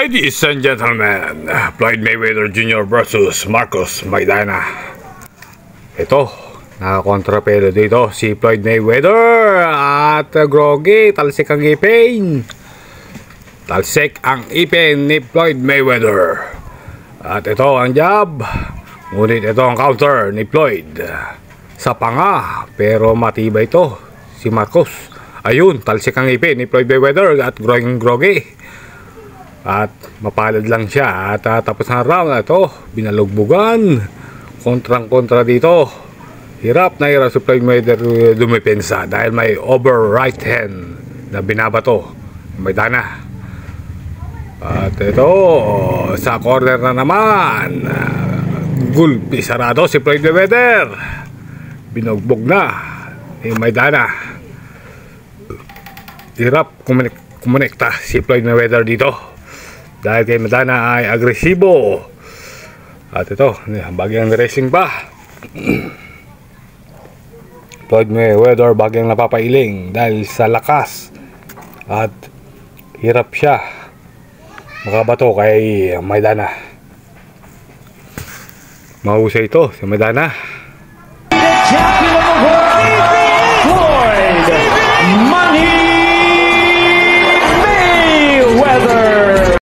Ladies and gentlemen, Floyd Mayweather Jr. versus Marcos Maidana. Ito, nakakontrapelo dito si Floyd Mayweather at groggy, talsik ang ipin. Talsik ang ipin ni Floyd Mayweather. At ito ang jab, ngunit ito ang counter ni Floyd. Sa panga, pero matibay ito si Marcos. Ayun, talsik ang ipin ni Floyd Mayweather at groggy. At mapalad lang siya. At tapos na round na ito, binalugbugan. Kontrang-kontra dito. Hirap na hirap si Floyd Mayweather dumipensa dahil may over right hand na binabato Maidana. At ito, sa corner na naman, gulpi sarado si Floyd Mayweather. Binugbog na ni Maidana. Hirap kumonekta si Floyd Mayweather dito dahil kay Maidana ay agresibo. At ito, bagyang racing pa. Floyd Mayweather bagyang napapailing dahil sa lakas at hirap siya makabato kay Maidana. Mahusay ito si Maidana.